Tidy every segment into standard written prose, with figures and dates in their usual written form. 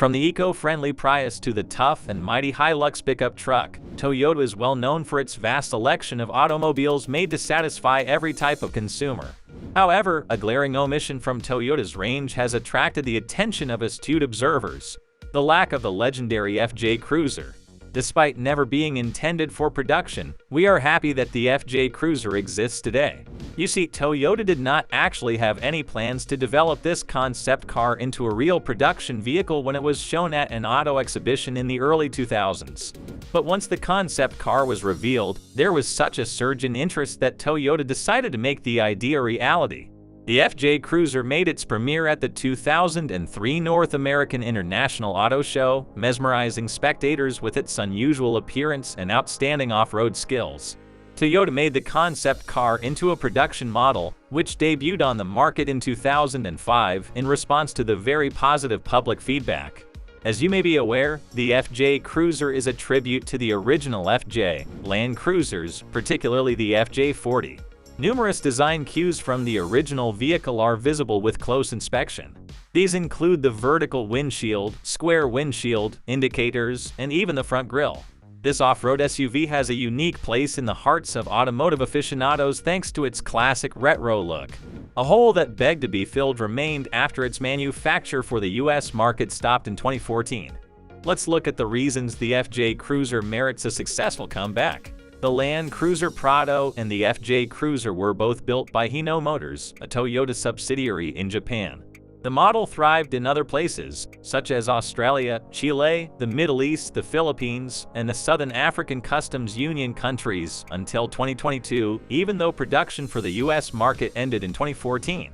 From the eco-friendly Prius to the tough and mighty Hilux pickup truck, Toyota is well known for its vast selection of automobiles made to satisfy every type of consumer. However, a glaring omission from Toyota's range has attracted the attention of astute observers: the lack of the legendary FJ Cruiser. Despite never being intended for production, we are happy that the FJ Cruiser exists today. You see, Toyota did not actually have any plans to develop this concept car into a real production vehicle when it was shown at an auto exhibition in the early 2000s. But once the concept car was revealed, there was such a surge in interest that Toyota decided to make the idea a reality. The FJ Cruiser made its premiere at the 2003 North American International Auto Show, mesmerizing spectators with its unusual appearance and outstanding off-road skills. Toyota made the concept car into a production model, which debuted on the market in 2005 in response to the very positive public feedback. As you may be aware, the FJ Cruiser is a tribute to the original FJ Land Cruisers, particularly the FJ40. Numerous design cues from the original vehicle are visible with close inspection. These include the vertical windshield, square windshield, indicators, and even the front grille. This off-road SUV has a unique place in the hearts of automotive aficionados thanks to its classic retro look. A hole that begged to be filled remained after its manufacture for the US market stopped in 2014. Let's look at the reasons the FJ Cruiser merits a successful comeback. The Land Cruiser Prado and the FJ Cruiser were both built by Hino Motors, a Toyota subsidiary in Japan. The model thrived in other places, such as Australia, Chile, the Middle East, the Philippines, and the Southern African Customs Union countries until 2022, even though production for the US market ended in 2014.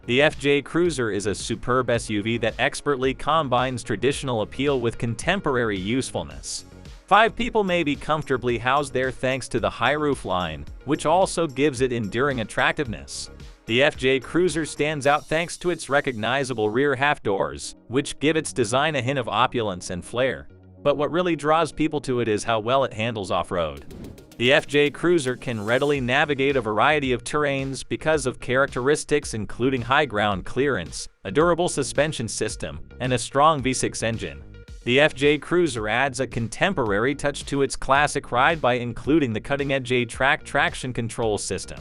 The FJ Cruiser is a superb SUV that expertly combines traditional appeal with contemporary usefulness. 5 people may be comfortably housed there thanks to the high roof line, which also gives it enduring attractiveness. The FJ Cruiser stands out thanks to its recognizable rear half doors, which give its design a hint of opulence and flair. But what really draws people to it is how well it handles off-road. The FJ Cruiser can readily navigate a variety of terrains because of characteristics including high ground clearance, a durable suspension system, and a strong V6 engine. The FJ Cruiser adds a contemporary touch to its classic ride by including the cutting-edge 8-track traction control system.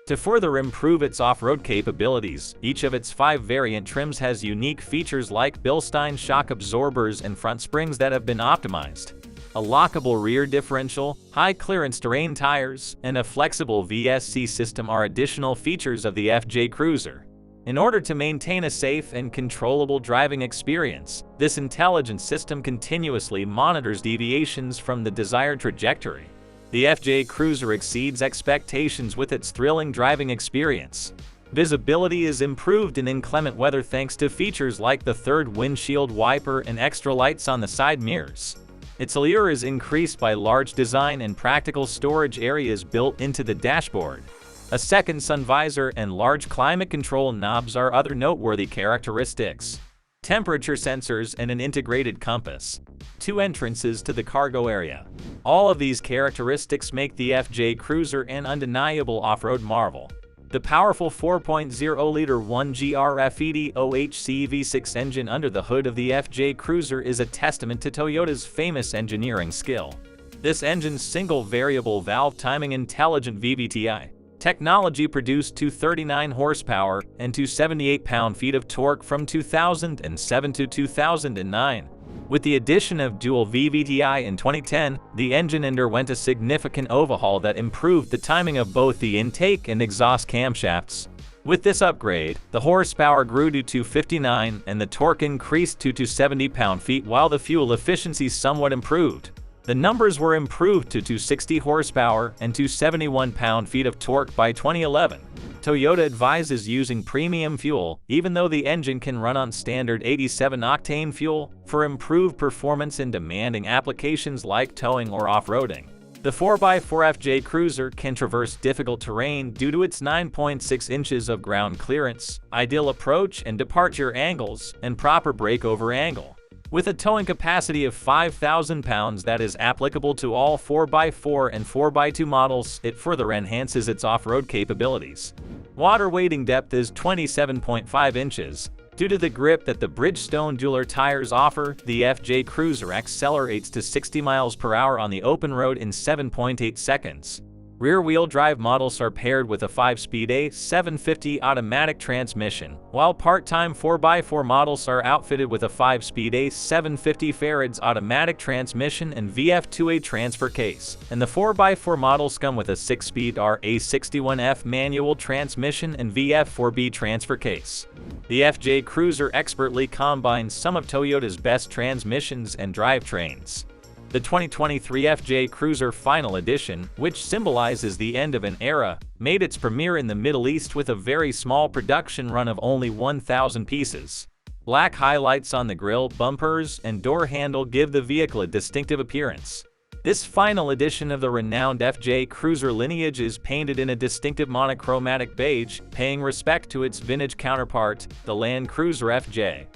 To further improve its off-road capabilities, each of its 5 variant trims has unique features like Bilstein shock absorbers and front springs that have been optimized. A lockable rear differential, high-clearance terrain tires, and a flexible VSC system are additional features of the FJ Cruiser. In order to maintain a safe and controllable driving experience, this intelligent system continuously monitors deviations from the desired trajectory. The FJ Cruiser exceeds expectations with its thrilling driving experience. Visibility is improved in inclement weather thanks to features like the third windshield wiper and extra lights on the side mirrors. Its allure is increased by large design and practical storage areas built into the dashboard. A second sun visor and large climate control knobs are other noteworthy characteristics. Temperature sensors and an integrated compass. 2 entrances to the cargo area. All of these characteristics make the FJ Cruiser an undeniable off-road marvel. The powerful 4.0-liter 1GR-FED OHC V6 engine under the hood of the FJ Cruiser is a testament to Toyota's famous engineering skill. This engine's single variable valve timing intelligent VVTi technology produced 239 horsepower and 278 pound-feet of torque from 2007 to 2009. With the addition of dual VVTi in 2010, the engine underwent a significant overhaul that improved the timing of both the intake and exhaust camshafts. With this upgrade, the horsepower grew to 259 and the torque increased to 270 pound-feet while the fuel efficiency somewhat improved. The numbers were improved to 260 horsepower and 271 pound-feet of torque by 2011. Toyota advises using premium fuel, even though the engine can run on standard 87-octane fuel, for improved performance in demanding applications like towing or off-roading. The 4x4 FJ Cruiser can traverse difficult terrain due to its 9.6 inches of ground clearance, ideal approach and departure angles, and proper breakover angle. With a towing capacity of 5,000 pounds that is applicable to all 4x4 and 4x2 models, it further enhances its off-road capabilities. Water wading depth is 27.5 inches. Due to the grip that the Bridgestone dual tires offer, the FJ Cruiser accelerates to 60 miles per hour on the open road in 7.8 seconds. Rear-wheel drive models are paired with a 5-speed A750 automatic transmission, while part-time 4x4 models are outfitted with a 5-speed A750 Farads automatic transmission and VF2A transfer case, and the 4x4 models come with a 6-speed RA61F manual transmission and VF4B transfer case. The FJ Cruiser expertly combines some of Toyota's best transmissions and drivetrains. The 2023 FJ Cruiser Final Edition, which symbolizes the end of an era, made its premiere in the Middle East with a very small production run of only 1,000 pieces. Black highlights on the grille, bumpers, and door handle give the vehicle a distinctive appearance. This final edition of the renowned FJ Cruiser lineage is painted in a distinctive monochromatic beige, paying respect to its vintage counterpart, the Land Cruiser FJ.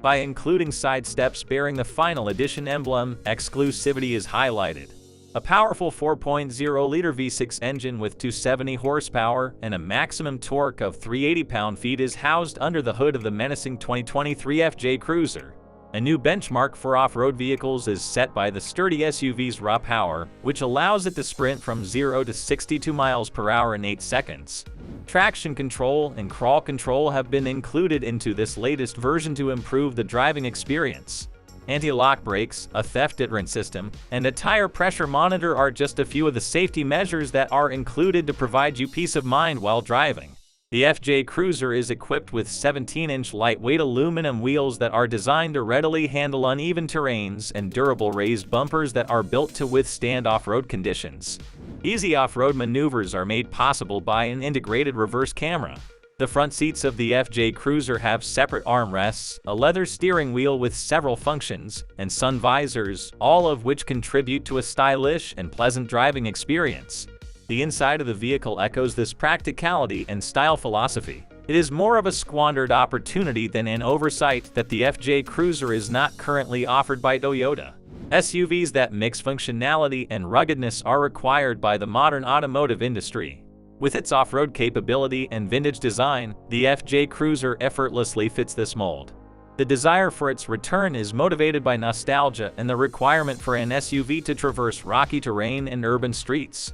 By including side steps bearing the final edition emblem, exclusivity is highlighted. A powerful 4.0-liter V6 engine with 270 horsepower and a maximum torque of 380 pound-feet is housed under the hood of the menacing 2023 FJ Cruiser. A new benchmark for off-road vehicles is set by the sturdy SUV's raw power, which allows it to sprint from 0 to 62 miles per hour in 8 seconds. Traction control and crawl control have been included into this latest version to improve the driving experience. Anti-lock brakes, a theft deterrent system, and a tire pressure monitor are just a few of the safety measures that are included to provide you peace of mind while driving. The FJ Cruiser is equipped with 17-inch lightweight aluminum wheels that are designed to readily handle uneven terrains and durable raised bumpers that are built to withstand off-road conditions. Easy off-road maneuvers are made possible by an integrated reverse camera. The front seats of the FJ Cruiser have separate armrests, a leather steering wheel with several functions, and sun visors, all of which contribute to a stylish and pleasant driving experience. The inside of the vehicle echoes this practicality and style philosophy. It is more of a squandered opportunity than an oversight that the FJ Cruiser is not currently offered by Toyota. SUVs that mix functionality and ruggedness are required by the modern automotive industry. With its off-road capability and vintage design, the FJ Cruiser effortlessly fits this mold. The desire for its return is motivated by nostalgia and the requirement for an SUV to traverse rocky terrain and urban streets.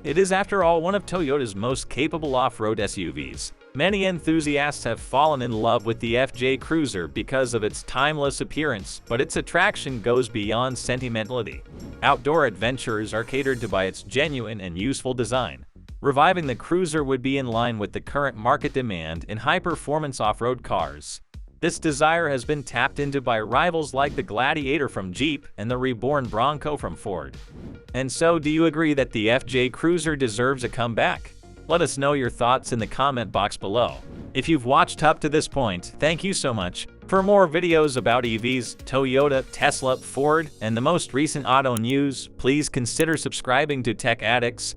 It is, after all, one of Toyota's most capable off-road SUVs. Many enthusiasts have fallen in love with the FJ Cruiser because of its timeless appearance, but its attraction goes beyond sentimentality. Outdoor adventures are catered to by its genuine and useful design. Reviving the Cruiser would be in line with the current market demand in high-performance off-road cars. This desire has been tapped into by rivals like the Gladiator from Jeep and the reborn Bronco from Ford. And so, do you agree that the FJ Cruiser deserves a comeback? Let us know your thoughts in the comment box below. If you've watched up to this point, thank you so much. For more videos about EVs, Toyota, Tesla, Ford, and the most recent auto news, please consider subscribing to Tech Addicts.